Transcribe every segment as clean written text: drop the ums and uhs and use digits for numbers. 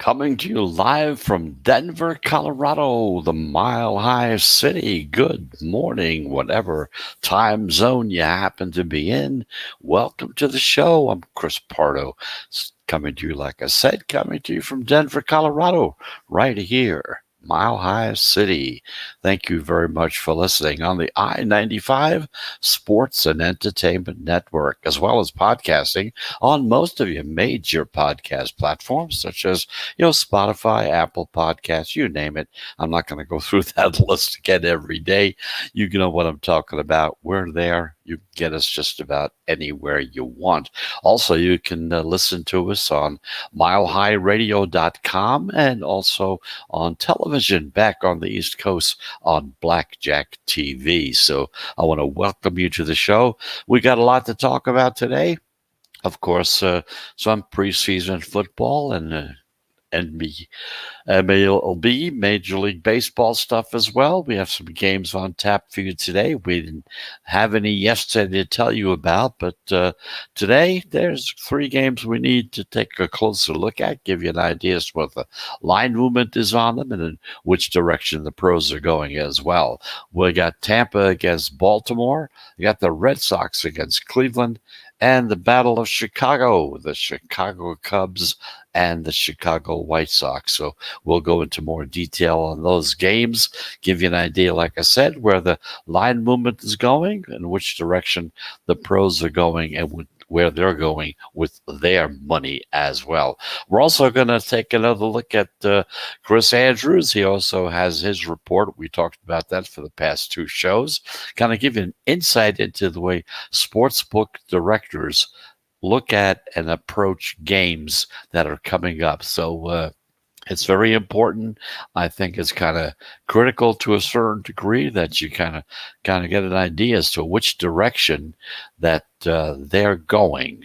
Coming to you live from Denver, Colorado, the Mile High City. Good morning, whatever time zone you happen to be in. Welcome to the show. I'm Chris Pardo, coming to you, like I said, coming to you from Denver, Colorado, right here. Mile High City. Thank you very much for listening on the I-95 Sports and Entertainment Network, as well as podcasting on most of your major podcast platforms, such as Spotify, Apple Podcasts, you name it. I'm not going to go through that list again every day. You know what I'm talking about. We're there. You can get us just about anywhere you want. Also, you can listen to us on milehighradio.com and also on television back on the East Coast on Blackjack TV. So I want to welcome you to the show. We got a lot to talk about today. Of course, some preseason football and MLB, Major League Baseball stuff as well. We have some games on tap for you today. We didn't have any yesterday to tell you about, but today there's 3 games we need to take a closer look at, give you an idea as to what the line movement is on them and in which direction the pros are going as well. We got Tampa against Baltimore. We got the Red Sox against Cleveland. And the Battle of Chicago, the Chicago Cubs and the Chicago White Sox. So we'll go into more detail on those games, give you an idea, like I said, where the line movement is going and which direction the pros are going and where they're going with their money as well. We're also going to take another look at Chris Andrews. He also has his report. We talked about that for the past 2 shows. Kind of give you an insight into the way sportsbook directors look at and approach games that are coming up. So it's very important. I think it's kind of critical to a certain degree that you kind of get an idea as to which direction that they're going.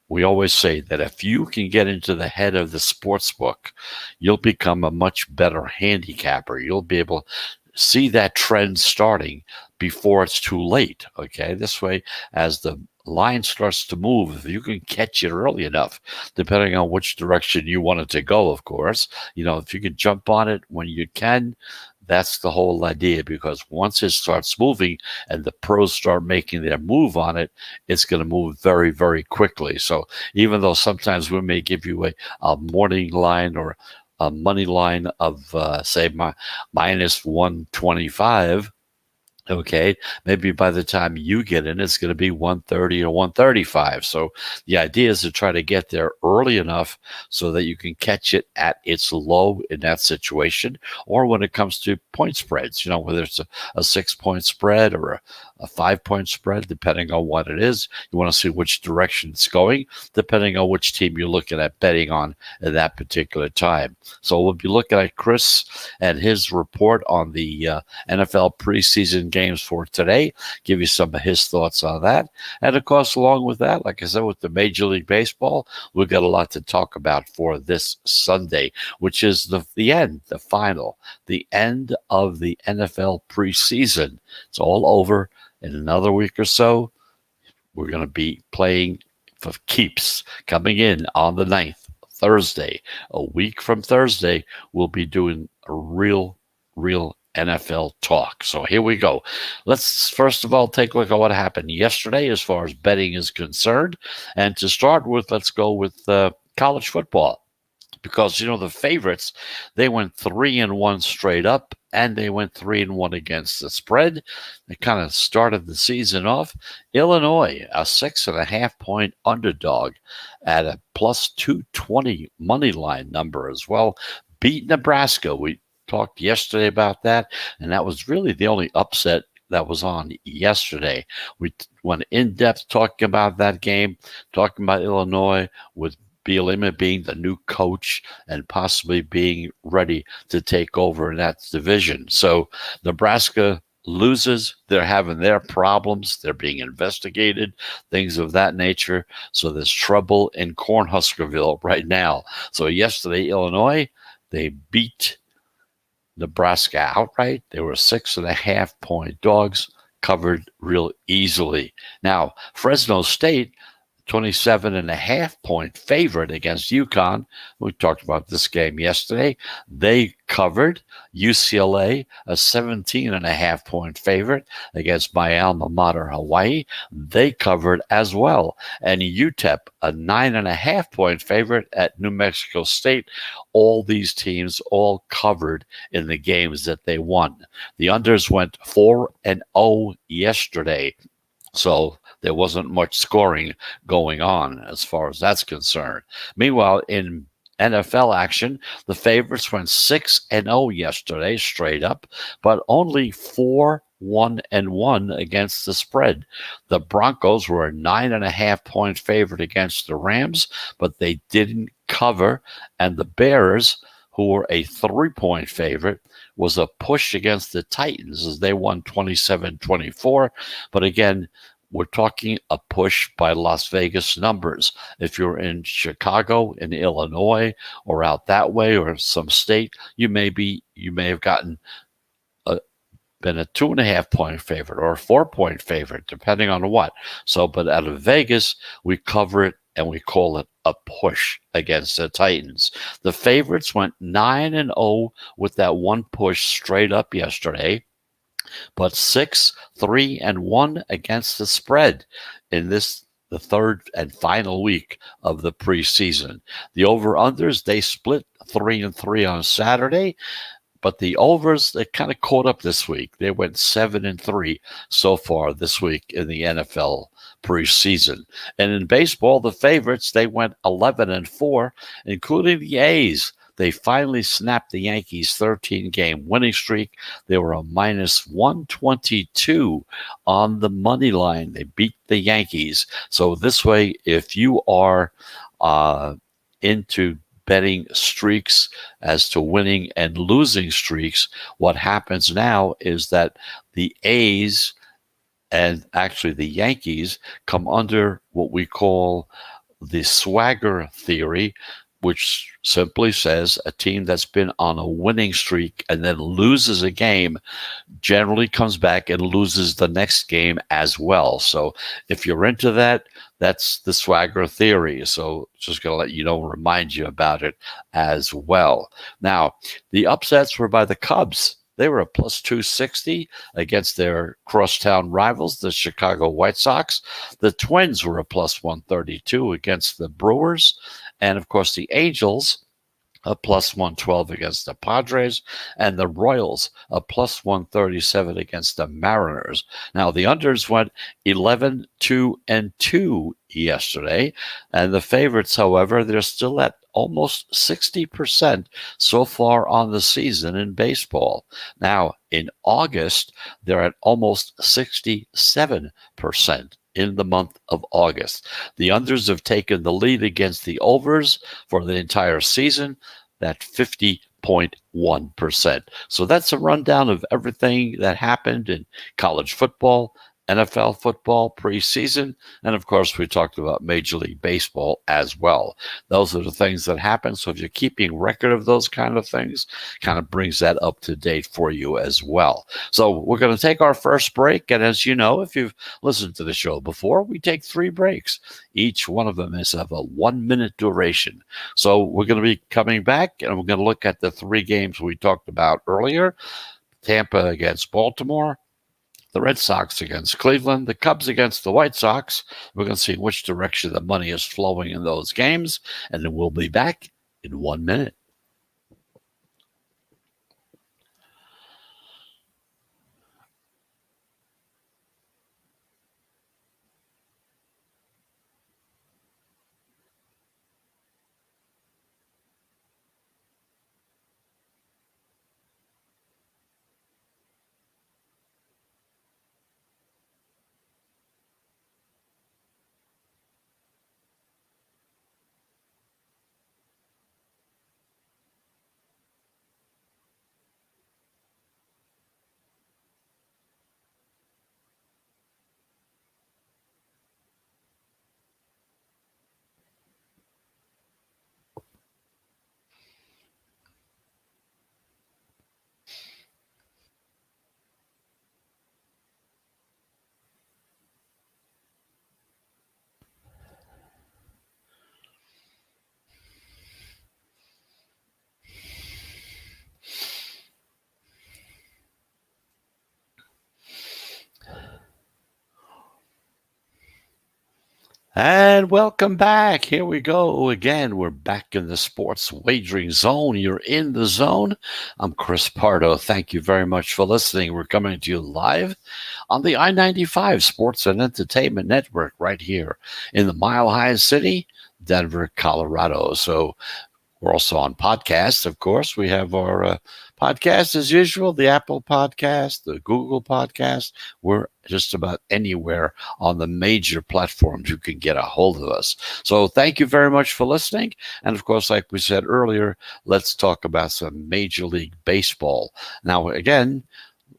We always say that if you can get into the head of the sports book, you'll become a much better handicapper. You'll be able to see that trend starting before it's too late. Okay, this way, as the line starts to move, if you can catch it early enough, depending on which direction you want it to go, of course, if you can jump on it when you can, that's the whole idea, because once it starts moving and the pros start making their move on it, it's going to move very, very quickly. So even though sometimes we may give you a morning line or a money line of, say, minus 125, okay, maybe by the time you get in, it's going to be 130 or 135. So the idea is to try to get there early enough so that you can catch it at its low in that situation, or when it comes to point spreads, whether it's a 6-point spread or a 5-point spread, depending on what it is. You want to see which direction it's going, depending on which team you're looking at betting on at that particular time. So we'll be looking at Chris and his report on the NFL preseason games for today, give you some of his thoughts on that. And of course, along with that, like I said, with the Major League Baseball, we've got a lot to talk about for this Sunday, which is the end, the final, the end of the NFL preseason. It's all over. In another week or so, we're going to be playing for keeps. Coming in on the 9th, Thursday, a week from Thursday, we'll be doing a real NFL talk. So here we go. Let's first of all take a look at what happened yesterday as far as betting is concerned. And to start with, let's go with college football. Because, the favorites, they went 3-1 straight up, and they went 3-1 against the spread. They kind of started the season off. Illinois, a 6.5-point underdog at a plus 220 money line number as well, beat Nebraska. We talked yesterday about that, and that was really the only upset that was on yesterday. We went in depth talking about that game, talking about Illinois with Bielema being the new coach and possibly being ready to take over in that division. So Nebraska loses. They're having their problems. They're being investigated, things of that nature. So there's trouble in Cornhuskerville right now. So yesterday, Illinois, they beat Nebraska outright. They were 6.5-point dogs, covered real easily. Now, Fresno State, 27.5 point favorite against UConn. We talked about this game yesterday. They covered. UCLA, a 17.5 point favorite against my alma mater, Hawaii. They covered as well. And UTEP, a 9.5 point favorite at New Mexico State. All these teams all covered in the games that they won. The unders went 4-0 yesterday. So there wasn't much scoring going on as far as that's concerned. Meanwhile, in NFL action, the favorites went 6-0 yesterday, straight up, but only 4-1-1 against the spread. The Broncos were a 9.5 point favorite against the Rams, but they didn't cover. And the Bears, who were a 3-point favorite, was a push against the Titans as they won 27-24. But again, we're talking a push by Las Vegas numbers. If you're in Chicago, in Illinois, or out that way, or some state, you may have gotten been a 2.5 point favorite or a 4 point favorite, depending on what. So, but out of Vegas, we cover it and we call it a push against the Titans. The favorites went 9-0 with that one push straight up yesterday, but 6-3-1 against the spread in the third and final week of the preseason. The over-unders, they split 3-3 on Saturday. But the overs, they kind of caught up this week. They went 7-3 so far this week in the NFL preseason. And in baseball, the favorites, they went 11-4, including the A's. They finally snapped the Yankees' 13-game winning streak. They were a minus 122 on the money line. They beat the Yankees. So this way, if you are into betting streaks as to winning and losing streaks, what happens now is that the A's and actually the Yankees come under what we call the swagger theory, which simply says a team that's been on a winning streak and then loses a game generally comes back and loses the next game as well. So if you're into that, that's the swagger theory. So just going to let you know, remind you about it as well. Now, the upsets were by the Cubs. They were a plus 260 against their crosstown rivals, the Chicago White Sox. The Twins were a plus 132 against the Brewers. And of course, the Angels, a plus 112 against the Padres, and the Royals, a plus 137 against the Mariners. Now, the unders went 11-2-2 yesterday, and the favorites, however, they're still at almost 60% so far on the season in baseball. Now, in August, they're at almost 67% in the month of August. The unders have taken the lead against the overs for the entire season, that 50.1%. So that's a rundown of everything that happened in college football, NFL football preseason, and of course, we talked about Major League Baseball as well. Those are the things that happen. So if you're keeping record of those kind of things, kind of brings that up to date for you as well. So we're going to take our first break. And as you know, if you've listened to the show before, we take 3 breaks. Each one of them is of a 1-minute duration. So we're going to be coming back and we're going to look at the 3 games we talked about earlier. Tampa against Baltimore, the Red Sox against Cleveland, the Cubs against the White Sox. We're going to see which direction the money is flowing in those games, and then we'll be back in 1 minute. And welcome back. Here we go again. We're back in the sports wagering zone. You're in the zone. I'm Chris Pardo. Thank you very much for listening. We're coming to you live on the I-95 Sports and Entertainment Network right here in the Mile High City, Denver, Colorado. So we're also on podcasts, of course. We have our podcast as usual, the Apple Podcast, the Google Podcast. We're just about anywhere on the major platforms you can get a hold of us. So thank you very much for listening. And of course, like we said earlier, let's talk about some Major League Baseball. Now, again,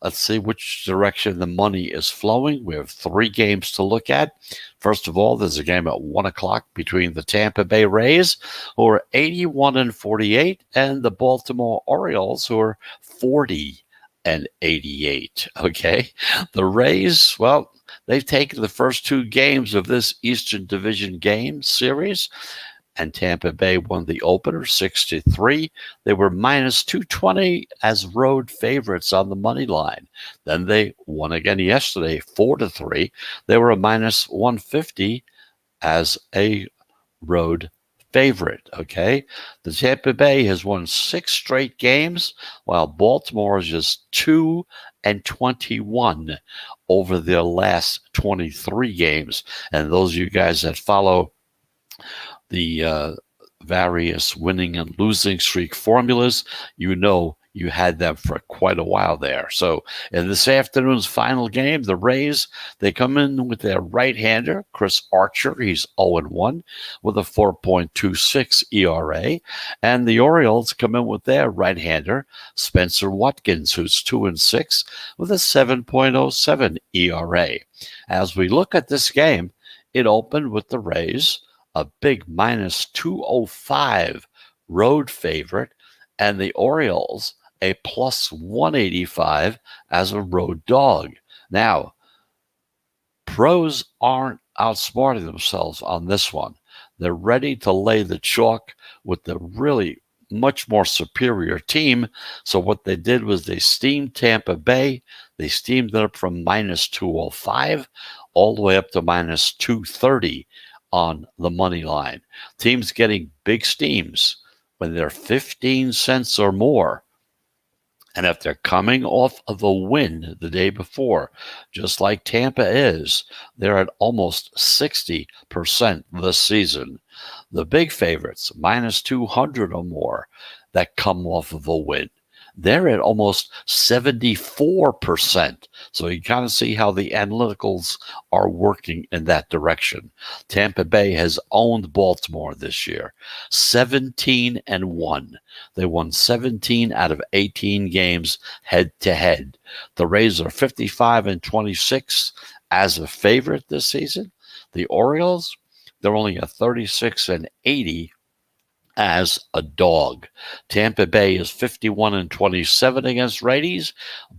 let's see which direction the money is flowing. We have 3 games to look at. First of all, there's a game at 1 o'clock between the Tampa Bay Rays, who are 81-48, and the Baltimore Orioles, who are 40-88. Okay. The Rays, well, they've taken the first 2 games of this Eastern Division game series, and Tampa Bay won the opener 6-3. They were minus 220 as road favorites on the money line. Then they won again yesterday 4-3. They were a minus 150 as a road favorite. Okay. The Tampa Bay has won 6 straight games, while Baltimore is just 2-21 over their last 23 games. And those of you guys that follow the various winning and losing streak formulas, you know you had them for quite a while there. So in this afternoon's final game, the Rays, they come in with their right-hander, Chris Archer. He's 0-1 with a 4.26 ERA. And the Orioles come in with their right-hander, Spencer Watkins, who's 2-6 with a 7.07 ERA. As we look at this game, it opened with the Rays a big minus 205 road favorite, and the Orioles a plus 185 as a road dog. Now, pros aren't outsmarting themselves on this one. They're ready to lay the chalk with the really much more superior team. So what they did was they steamed Tampa Bay. They steamed it up from minus 205 all the way up to minus 230 on the money line. Teams getting big steams when they're 15 cents or more. And if they're coming off of a win the day before, just like Tampa is, they're at almost 60% this season. The big favorites, minus 200 or more, that come off of a win, they're at almost 74%. So you kind of see how the analyticals are working in that direction. Tampa Bay has owned Baltimore this year, 17-1. They won 17 out of 18 games head to head. The Rays are 55-26 as a favorite this season. The Orioles, they're only a 36-80 as a dog. Tampa Bay is 51-27 against righties.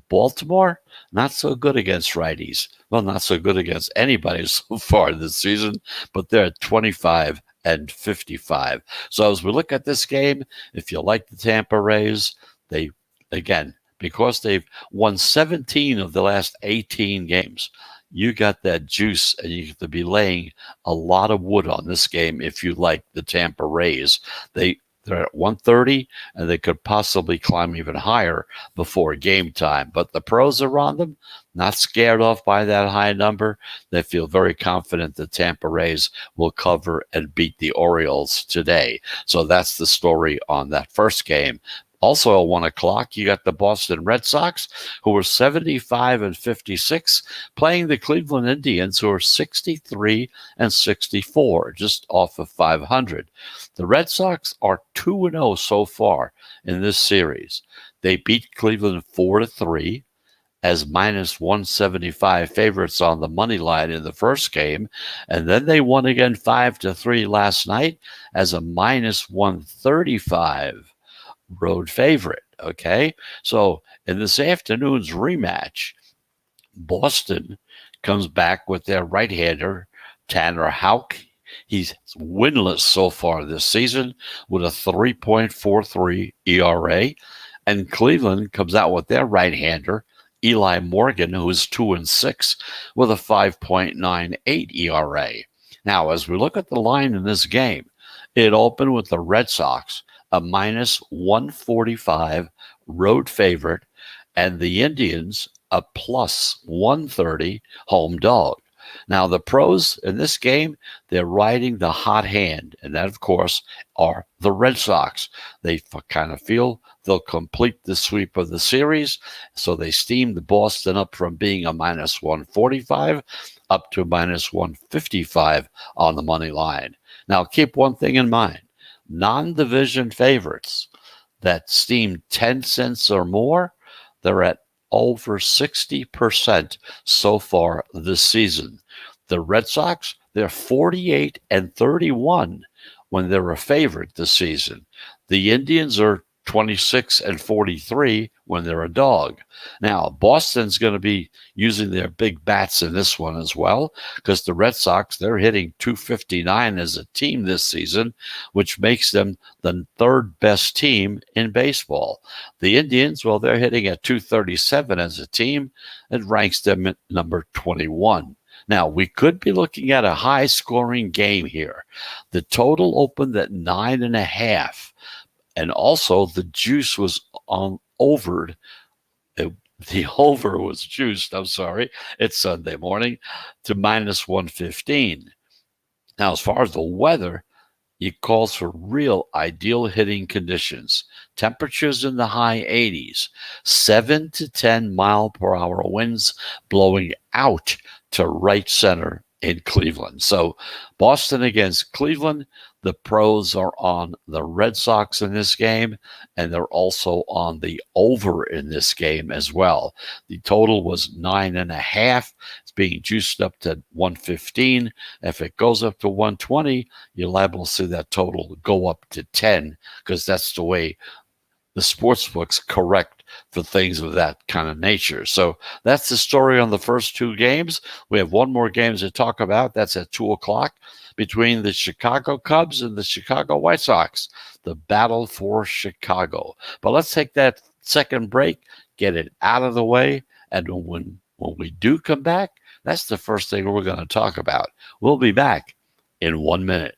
Baltimore, not so good against righties. Well, not so good against anybody so far this season, but they're at 25-55. So as we look at this game, if you like the Tampa Rays, they, again, because they've won 17 of the last 18 games, you got that juice, and you have to be laying a lot of wood on this game if you like the Tampa Rays. They're at 130, and they could possibly climb even higher before game time. But the pros are on them, not scared off by that high number. They feel very confident the Tampa Rays will cover and beat the Orioles today. So that's the story on that first game. Also at 1 o'clock, you got the Boston Red Sox, who are 75-56, playing the Cleveland Indians, who are 63-64, just off of 500. The Red Sox are 2-0 so far in this series. They beat Cleveland 4-3 as minus 175 favorites on the money line in the first game, and then they won again 5-3 last night as a minus 135 road favorite. Okay. So in this afternoon's rematch, Boston comes back with their right-hander, Tanner Houck. He's winless so far this season with a 3.43 ERA. And Cleveland comes out with their right-hander, Eli Morgan, who is 2-6 with a 5.98 ERA. Now, as we look at the line in this game, it opened with the Red Sox, a minus 145 road favorite, and the Indians, a plus 130 home dog. Now, the pros in this game, they're riding the hot hand, and that, of course, are the Red Sox. They kind of feel they'll complete the sweep of the series, so they steamed Boston up from being a minus 145 up to minus 155 on the money line. Now, keep one thing in mind. Non-division favorites that steam 10 cents or more, they're at over 60% so far this season. The Red Sox, they're 48 and 31 when they're a favorite this season. The Indians are 26 and 43 when they're a dog. Now, Boston's going to be using their big bats in this one as well, because the Red Sox, they're hitting 259 as a team this season, which makes them the third best team in baseball. The Indians, well, they're hitting at 237 as a team. It ranks them at number 21. Now, we could be looking at a high-scoring game here. The total opened at 9.5. And also, the juice was on overed. The over was juiced, I'm sorry. It's Sunday morning to minus 115. Now, as far as the weather, it calls for real ideal hitting conditions. Temperatures in the high 80s, 7 to 10 mile per hour winds blowing out to right center in Cleveland. So Boston against Cleveland. The pros are on the Red Sox in this game, and they're also on the over in this game as well. The total was 9.5. It's being juiced up to 115. If it goes up to 120, you're liable to see that total go up to 10, because that's the way the sports books correct for things of that kind of nature. So that's the story on the first two games. We have one more game to talk about. That's at 2 o'clock between the Chicago Cubs and the Chicago White Sox, the battle for Chicago. But let's take that second break, get it out of the way, and when we do come back, that's the first thing we're going to talk about. We'll be back in 1 minute.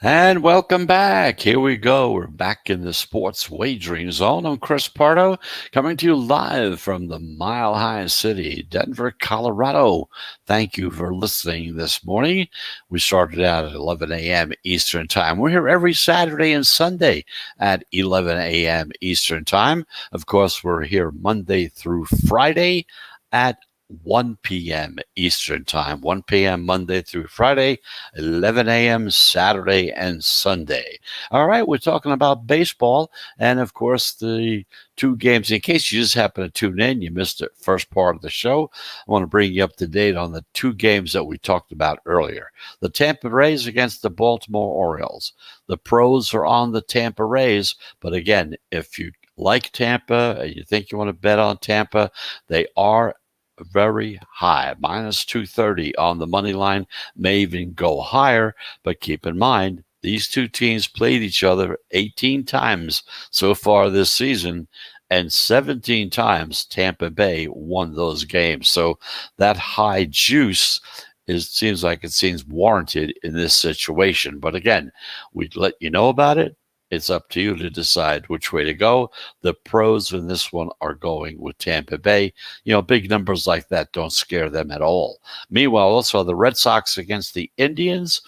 And welcome back. Here we go. We're back in the sports wagering zone. I'm Chris Pardo, coming to you live from the Mile High City, Denver, Colorado. Thank you for listening this morning. We started out at 11 a.m. Eastern Time. We're here every Saturday and Sunday at 11 a.m. Eastern Time. Of course, we're here Monday through Friday at 1 p.m. Eastern Time, 1 p.m. Monday through Friday, 11 a.m. Saturday and Sunday. All right, we're talking about baseball, and of course, the two games. In case you just happen to tune in, you missed the first part of the show, I want to bring you up to date on the two games that we talked about earlier. The Tampa Rays against the Baltimore Orioles. The pros are on the Tampa Rays, but again, if you like Tampa and you think you want to bet on Tampa, they are very high, minus 230 on the money line, may even go higher. But keep in mind, these two teams played each other 18 times so far this season, and 17 times Tampa Bay won those games. So that high juice seems warranted in this situation. But again, we'd let you know about it It's up to you to decide which way to go. The pros in this one are going with Tampa Bay. Big numbers like that don't scare them at all. Meanwhile, also the Red Sox against the Indians.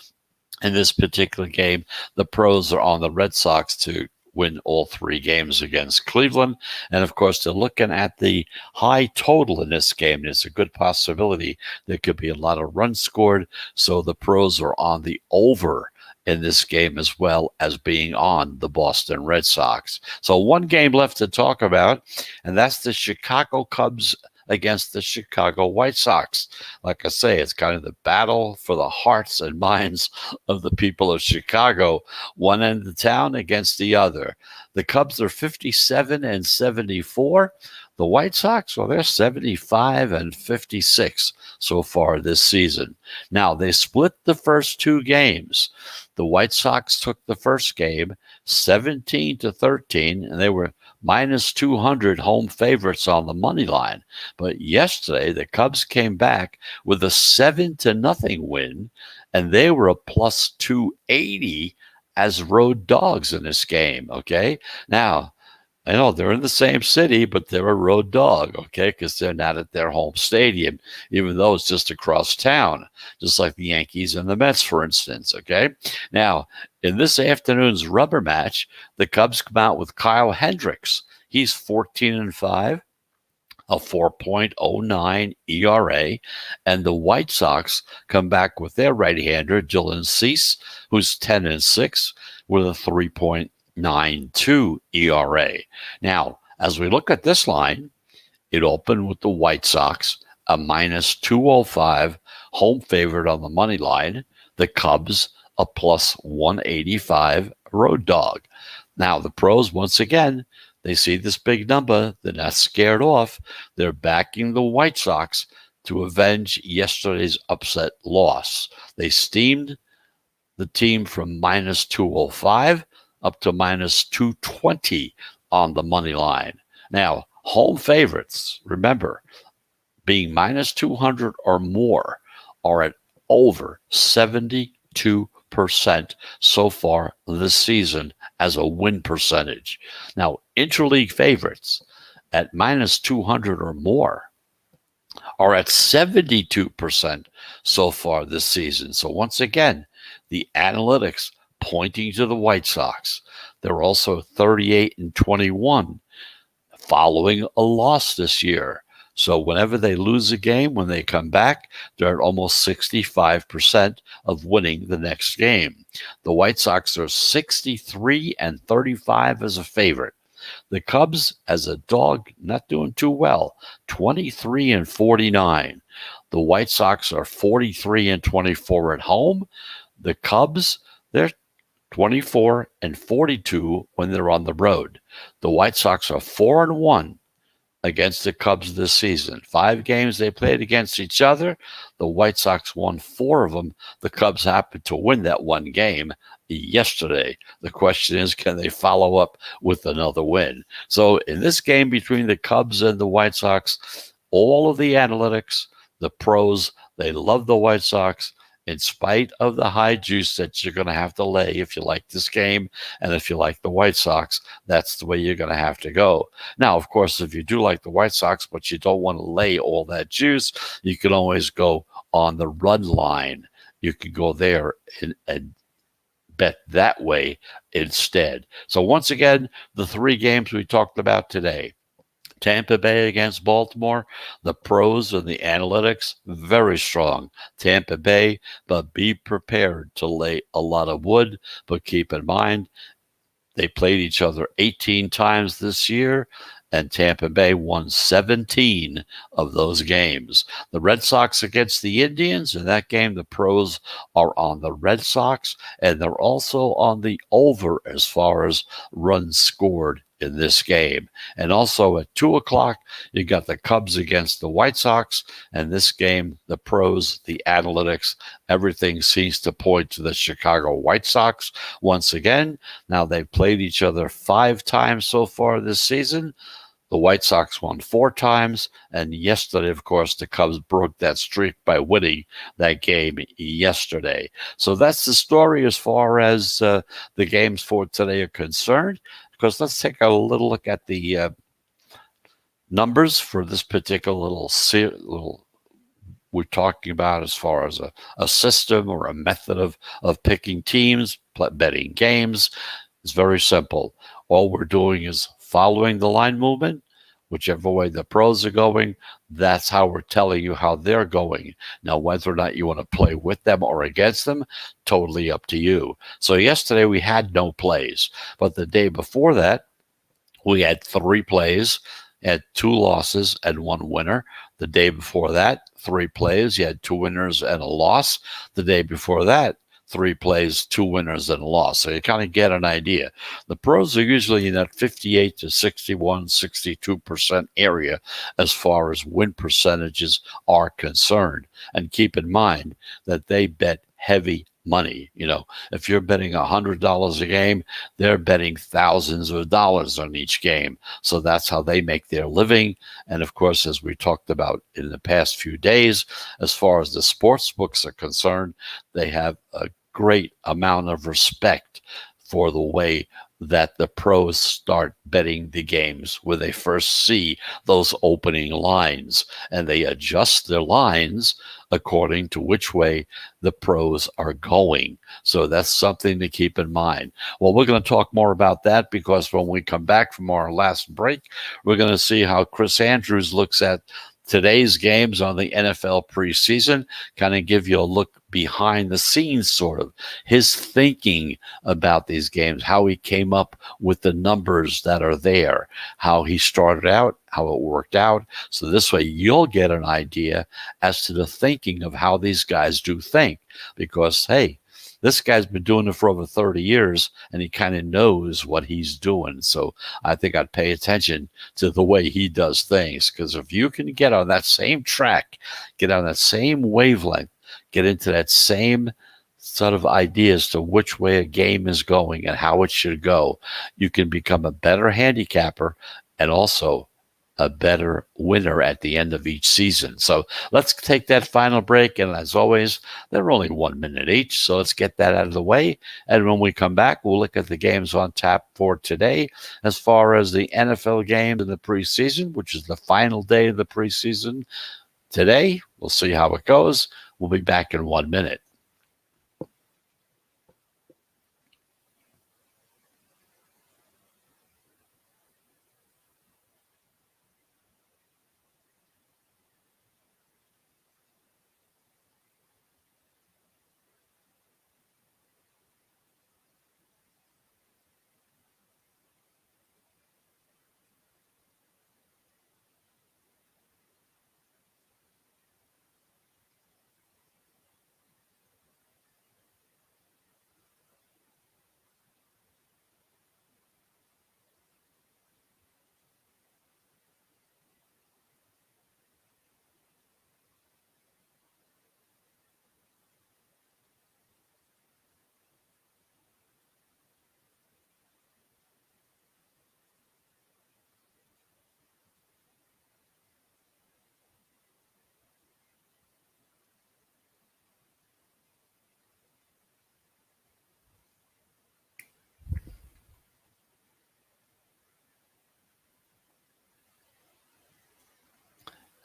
In this particular game, the pros are on the Red Sox to win all 3 games against Cleveland. And of course, they're looking at the high total in this game. There's a good possibility there could be a lot of runs scored. So the pros are on the over in this game as well as being on the Boston Red Sox. So one game left to talk about, and that's the Chicago Cubs against the Chicago White Sox. Like I say, it's kind of the battle for the hearts and minds of the people of Chicago, one end of town against the other. The Cubs are 57 and 74. The White Sox, well, they're 75 and 56 so far this season. Now, they split the first 2 games. The White Sox took the first game 17-13, and they were minus 200 home favorites on the money line. But yesterday, the Cubs came back with a 7-0 win, and they were a plus 280 as road dogs in this game, okay? Now, I know they're in the same city, but they're a road dog, okay, because they're not at their home stadium, even though it's just across town, just like the Yankees and the Mets, for instance, okay? Now, in this afternoon's rubber match, the Cubs come out with Kyle Hendricks. He's 14-5, a 4.09 ERA, and the White Sox come back with their right-hander, Dylan Cease, who's 10-6 with a 3.92 ERA. Now, as we look at this line, it opened with the White Sox, a minus 205 home favorite on the money line. The Cubs, a plus 185 road dog. Now, the pros, once again, they see this big number. They're not scared off. They're backing the White Sox to avenge yesterday's upset loss. They steamed the team from minus 205 up to minus 220 on the money line. Now, home favorites, remember, being minus 200 or more, are at over 72% so far this season as a win percentage. Now, interleague favorites at minus 200 or more are at 72% so far this season. So once again, the analytics pointing to the White Sox. They're also 38-21 following a loss this year. So whenever they lose a game, when they come back, they're at almost 65% of winning the next game. The White Sox are 63-35 as a favorite. The Cubs, as a dog, not doing too well, 23-49. The White Sox are 43-24 at home. The Cubs, they're 24-42 when they're on the road. The White Sox are 4-1 against the Cubs this season. 5 games they played against each other. The White Sox won 4 of them. The Cubs happened to win that one game yesterday. The question is, can they follow up with another win? So in this game between the Cubs and the White Sox, all of the analytics, the pros, they love the White Sox. In spite of the high juice that you're going to have to lay if you like this game and if you like the White Sox, that's the way you're going to have to go. Now, of course, if you do like the White Sox, but you don't want to lay all that juice, you can always go on the run line. You can go there and bet that way instead. So once again, the 3 games we talked about today. Tampa Bay against Baltimore, the pros and the analytics, very strong. Tampa Bay, but be prepared to lay a lot of wood. But keep in mind, they played each other 18 times this year, and Tampa Bay won 17 of those games. The Red Sox against the Indians, in that game, the pros are on the Red Sox, and they're also on the over as far as runs scored in this game. And also at 2 o'clock, you got the Cubs against the White Sox. And this game, the pros, the analytics, everything seems to point to the Chicago White Sox once again. Now, they've played each other 5 times so far this season. The White Sox won 4 times, and yesterday, of course, the Cubs broke that streak by winning that game yesterday. So that's the story as far as the games for today are concerned. Because let's take a little look at the numbers for this particular little we're talking about as far as a system or a method of picking teams, betting games. It's very simple. All we're doing is following the line movement. Whichever way the pros are going, that's how we're telling you how they're going. Now, whether or not you want to play with them or against them, totally up to you. So yesterday we had no plays, but the day before that, we had 3 plays, had 2 losses and 1 winner. The day before that, 3 plays, you had 2 winners and a loss. The day before that, 3 plays, 2 winners and a loss. So you kind of get an idea. The pros are usually in that 58 to 61, 62% area as far as win percentages are concerned. And keep in mind that they bet heavy money. If you're betting $100 a game, they're betting thousands of dollars on each game. So that's how they make their living. And of course, as we talked about in the past few days, as far as the sports books are concerned, they have a great amount of respect for the way that the pros start betting the games, where they first see those opening lines and they adjust their lines according to which way the pros are going. So that's something to keep in mind. Well, we're going to talk more about that because when we come back from our last break, we're going to see how Chris Andrews looks at today's games on the NFL preseason, kind of give you a look behind the scenes, sort of his thinking about these games, how he came up with the numbers that are there, how he started out, how it worked out. So this way you'll get an idea as to the thinking of how these guys do think, because, hey, this guy's been doing it for over 30 years and he kind of knows what he's doing. So I think I'd pay attention to the way he does things, because if you can get on that same track, get on that same wavelength, get into that same sort of ideas to which way a game is going and how it should go, you can become a better handicapper and also a better winner at the end of each season. So let's take that final break. And as always, they're only 1 minute each. So let's get that out of the way. And when we come back, we'll look at the games on tap for today. As far as the NFL games in the preseason, which is the final day of the preseason today, we'll see how it goes. We'll be back in 1 minute.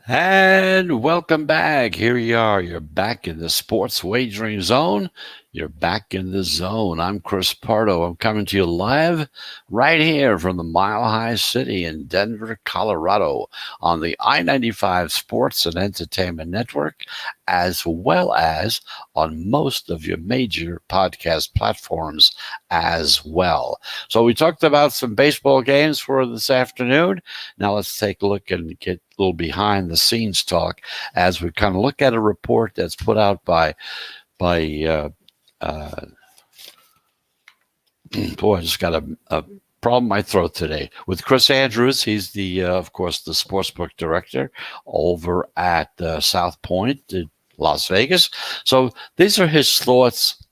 And welcome back. Here you are. You're back in the sports wagering zone. You're back in the zone. I'm Chris Pardo. I'm coming to you live right here from the Mile High City in Denver, Colorado on the I-95 Sports and Entertainment Network, as well as on most of your major podcast platforms as well. So we talked about some baseball games for this afternoon. Now let's take a look and get a little behind the scenes talk as we kind of look at a report that's put out by boy, I just got a problem in my throat today with Chris Andrews. He's the, of course, the sportsbook director over at South Point, Las Vegas. So these are his thoughts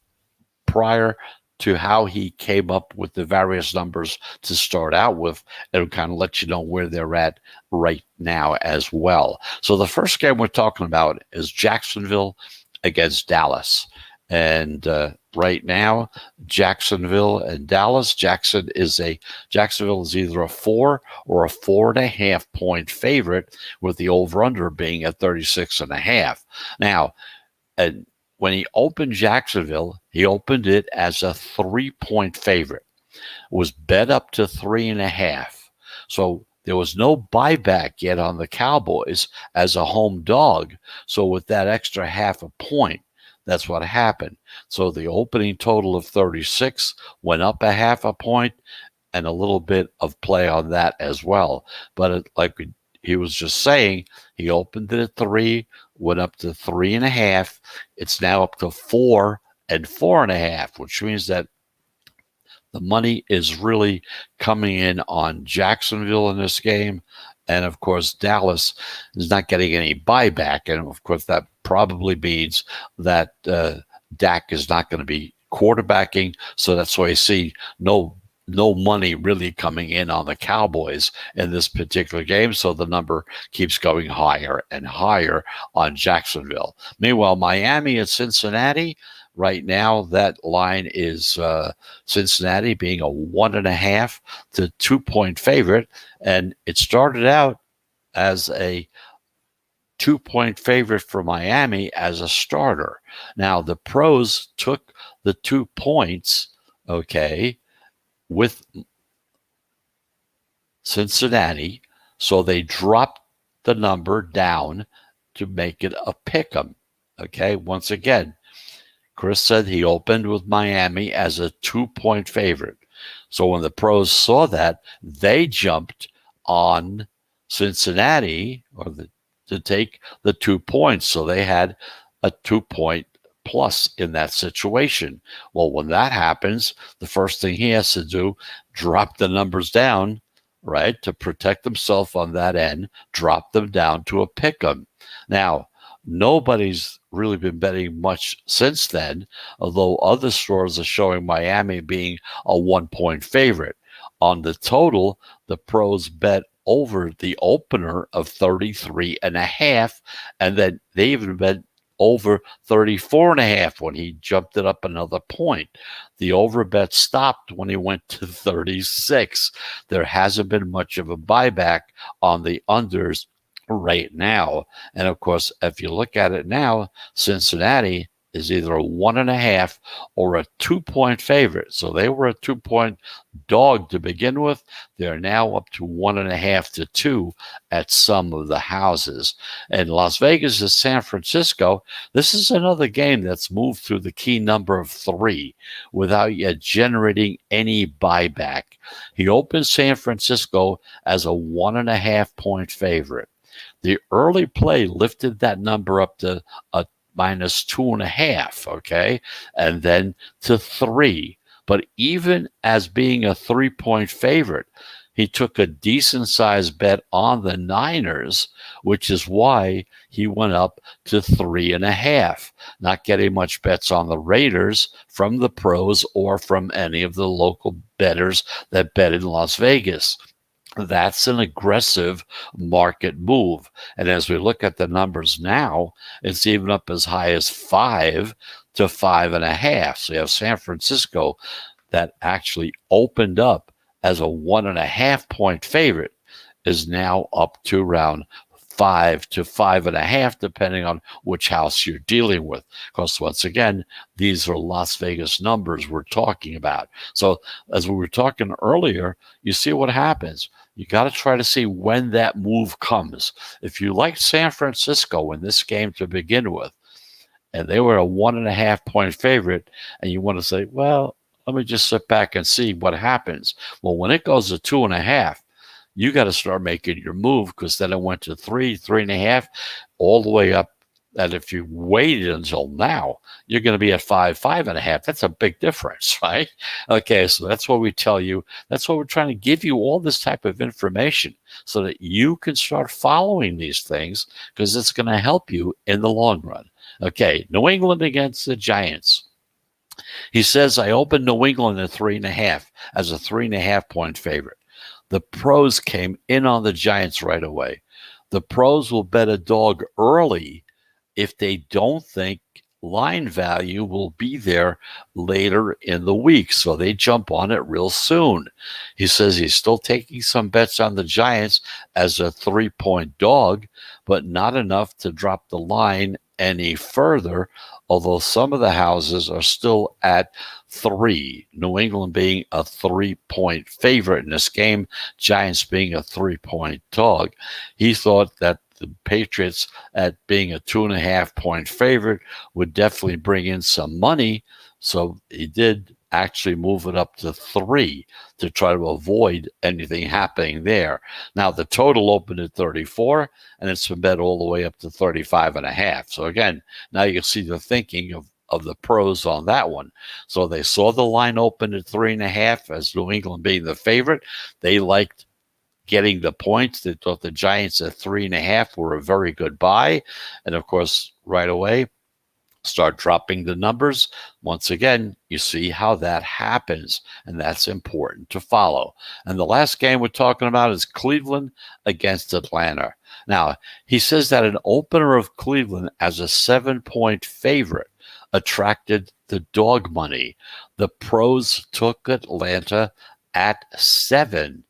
prior to how he came up with the various numbers to start out with. It'll kind of let you know where they're at right now as well. So the first game we're talking about is Jacksonville against Dallas. And right now, Jacksonville and Dallas. Jacksonville is either a 4 or a 4.5 point favorite, with the over/under being at 36.5. Now, and when he opened Jacksonville, he opened it as a 3 point favorite. It was bet up to 3.5. So there was no buyback yet on the Cowboys as a home dog. So with that extra half a point, that's what happened. So the opening total of 36 went up a half a point, and a little bit of play on that as well. But he was just saying, he opened it at 3, went up to 3.5. It's now up to 4 and 4.5, which means that the money is really coming in on Jacksonville in this game. And of course, Dallas is not getting any buyback. And of course, that probably means that Dak is not going to be quarterbacking. So that's why you see no money really coming in on the Cowboys in this particular game. So the number keeps going higher and higher on Jacksonville. Meanwhile, Miami and Cincinnati, right now, that line is Cincinnati being a 1.5 to 2 point favorite. And it started out as a 2 point favorite for Miami as a starter. Now, the pros took the 2 points, okay, with Cincinnati, so they dropped the number down to make it a pick 'em. Okay, once again, Chris said he opened with Miami as a 2 point favorite. So when the pros saw that, they jumped on Cincinnati to take the 2 points. So they had a 2 point plus in that situation. Well, when that happens, the first thing he has to do, drop the numbers down, right, to protect himself on that end, drop them down to a pick 'em. Now, nobody's really been betting much since then, although other stores are showing Miami being a 1 point favorite. On the total, the pros bet over the opener of 33.5, and then they even bet over 34.5 when he jumped it up another point. The over bet stopped when he went to 36. There hasn't been much of a buyback on the unders right now. And of course, if you look at it now, Cincinnati is either a 1.5 or a 2 point favorite. So they were a 2 point dog to begin with. They're now up to 1.5 to 2 at some of the houses. And Las Vegas is San Francisco. This is another game that's moved through the key number of 3 without yet generating any buyback. He opened San Francisco as a 1.5 point favorite. The early play lifted that number up to a minus 2.5, okay, and then to 3. But even as being a 3 point favorite, he took a decent sized bet on the Niners, which is why he went up to 3.5. Not getting much bets on the Raiders from the pros or from any of the local bettors that bet in Las Vegas. That's an aggressive market move. And as we look at the numbers now, it's even up as high as 5 to 5.5. So you have San Francisco that actually opened up as a 1.5 point favorite is now up to around 5 to 5.5, depending on which house you're dealing with. Because once again, these are Las Vegas numbers we're talking about. So as we were talking earlier, you see what happens. You got to try to see when that move comes. If you like San Francisco in this game to begin with, and they were a 1.5 point favorite, and you want to say, well, let me just sit back and see what happens. Well, when it goes to 2.5, you got to start making your move, because then it went to 3, 3.5, all the way up. And if you waited until now, you're going to be at 5, 5.5. That's a big difference, right? Okay, so that's what we tell you. That's what we're trying to give you, all this type of information, so that you can start following these things, because it's going to help you in the long run. Okay, New England against the Giants. He says, I opened New England at 3.5 as a 3.5 point favorite. The pros came in on the Giants right away. The pros will bet a dog early if they don't think line value will be there later in the week. So they jump on it real soon. He says he's still taking some bets on the Giants as a 3-point dog, but not enough to drop the line any further, although some of the houses are still at 3. New England being a 3-point favorite in this game, Giants being a 3-point dog. He thought that the Patriots at being a 2.5-point favorite would definitely bring in some money. So he did actually move it up to 3 to try to avoid anything happening there. Now the total opened at 34 and it's been bet all the way up to 35.5. So again, now you see the thinking of the pros on that one. So they saw the line open at 3.5 as New England being the favorite. They liked getting the points. They thought the Giants at 3.5 were a very good buy. And of course, right away, start dropping the numbers. Once again, you see how that happens, and that's important to follow. And the last game we're talking about is Cleveland against Atlanta. Now, he says that an opener of Cleveland as a 7-point favorite attracted the dog money. The pros took Atlanta at 7.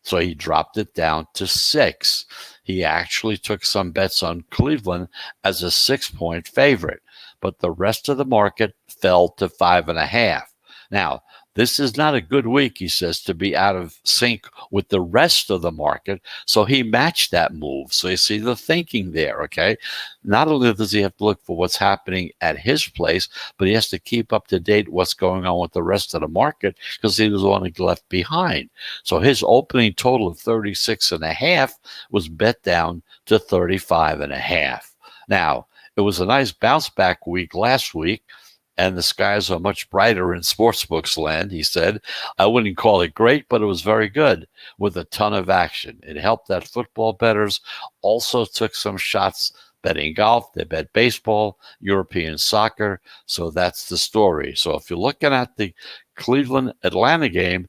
So he dropped it down to 6. He actually took some bets on Cleveland as a 6-point favorite, but the rest of the market fell to 5.5. Now, this is not a good week, he says, to be out of sync with the rest of the market. So he matched that move. So you see the thinking there, okay? Not only does he have to look for what's happening at his place, but he has to keep up to date what's going on with the rest of the market because he doesn't want to get left behind. So his opening total of 36.5 was bet down to 35.5. Now, it was a nice bounce back week last week, and the skies are much brighter in sportsbooks land, he said. I wouldn't call it great, but it was very good with a ton of action. It helped that football bettors also took some shots betting golf. They bet baseball, European soccer. So that's the story. So if you're looking at the Cleveland-Atlanta game,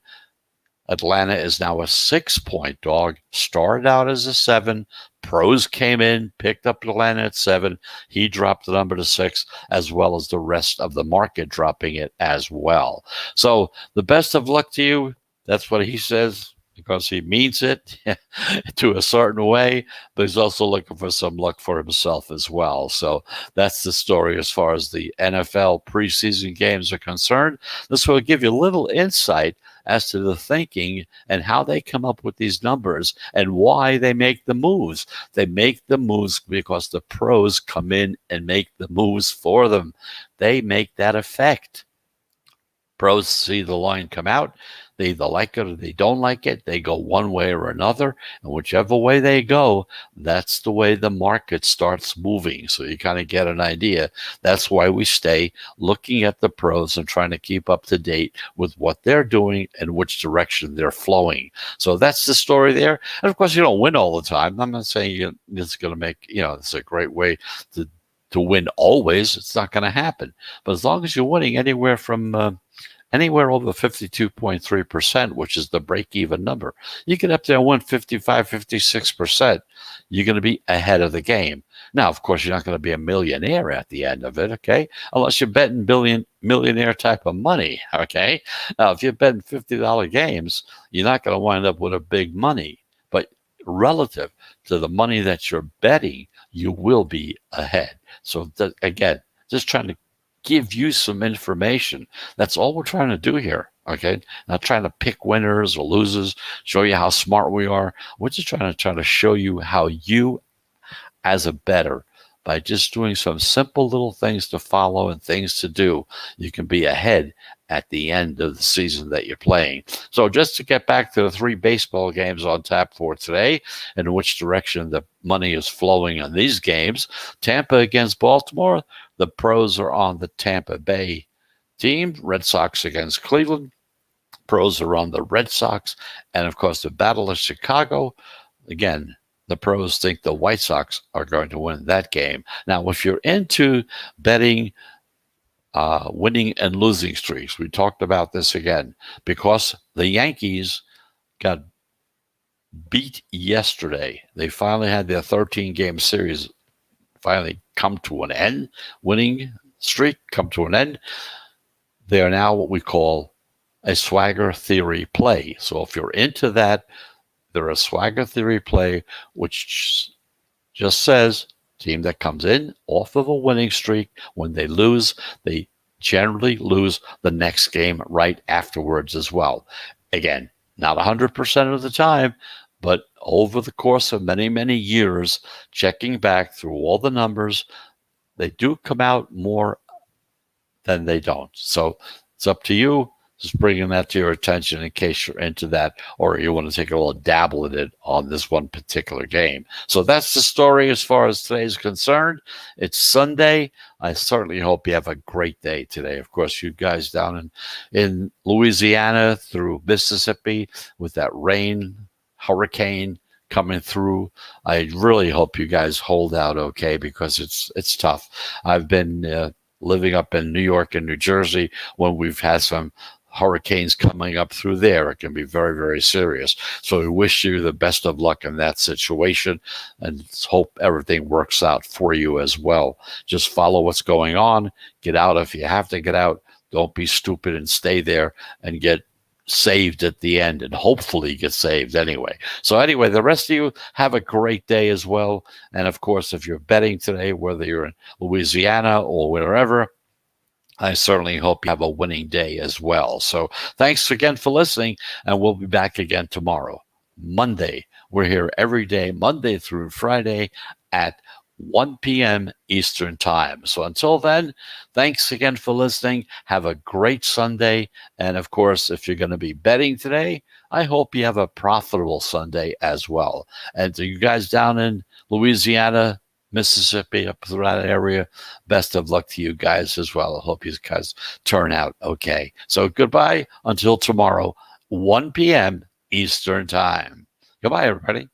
Atlanta is now a 6-point dog, started out as a 7. Pros came in, picked up Atlanta at 7. He dropped the number to 6, as well as the rest of the market dropping it as well. So the best of luck to you. That's what he says, because he means it to a certain way, but he's also looking for some luck for himself as well. So that's the story as far as the NFL preseason games are concerned. This will give you a little insight as to the thinking and how they come up with these numbers and why they make the moves. They make the moves because the pros come in and make the moves for them. They make that effect. Pros see the line come out. They either like it or they don't like it. They go one way or another. And whichever way they go, that's the way the market starts moving. So you kind of get an idea. That's why we stay looking at the pros and trying to keep up to date with what they're doing and which direction they're flowing. So that's the story there. And of course, you don't win all the time. I'm not saying it's going to make, it's a great way to win always. It's not going to happen. But as long as you're winning anywhere from anywhere over 52.3%, which is the break-even number, you get up there and win 55, 56%. You're going to be ahead of the game. Now, of course, you're not going to be a millionaire at the end of it, okay? Unless you're betting millionaire type of money, okay? Now, if you're betting $50 games, you're not going to wind up with a big money. But relative to the money that you're betting, you will be ahead. So, again, just trying to give you some information. That's all we're trying to do here, okay? Not trying to pick winners or losers, show you how smart we are. We're just trying to show you how you, as a bettor, by just doing some simple little things to follow and things to do, you can be ahead at the end of the season that you're playing. So just to get back to the 3 baseball games on tap for today and which direction the money is flowing on these games, Tampa against Baltimore, the pros are on the Tampa Bay team. Red Sox against Cleveland, pros are on the Red Sox. And of course, the Battle of Chicago, again, the pros think the White Sox are going to win that game. Now, if you're into betting winning and losing streaks. We talked about this again because the Yankees got beat yesterday. They finally had their 13-game series finally come to an end, winning streak come to an end. They are now what we call a swagger theory play. So if you're into that, they're a swagger theory play, which just says team that comes in off of a winning streak, when they lose, they generally lose the next game right afterwards as well. Again, not 100% of the time, but over the course of many, many years, checking back through all the numbers, they do come out more than they don't. So it's up to you. Just bringing that to your attention in case you're into that or you want to take a little dabble at it on this one particular game. So that's the story as far as today's concerned. It's Sunday. I certainly hope you have a great day today. Of course, you guys down in Louisiana through Mississippi with that rain, hurricane coming through. I really hope you guys hold out okay because it's tough. I've been living up in New York and New Jersey when we've had some hurricanes coming up through there. It can be very, very serious. So we wish you the best of luck in that situation and hope everything works out for you as well. Just follow what's going on. Get out if you have to get out. Don't be stupid and stay there and get saved at the end and hopefully get saved anyway. So anyway, the rest of you have a great day as well. And of course, if you're betting today, whether you're in Louisiana or wherever, I certainly hope you have a winning day as well. So thanks again for listening, and we'll be back again tomorrow, Monday. We're here every day, Monday through Friday at 1 p.m. Eastern Time. So until then, thanks again for listening. Have a great Sunday. And of course, if you're going to be betting today, I hope you have a profitable Sunday as well. And to you guys down in Louisiana, Mississippi, up through that area, best of luck to you guys as well. I hope you guys turn out okay. So goodbye until tomorrow, 1 p.m. Eastern Time. Goodbye, everybody.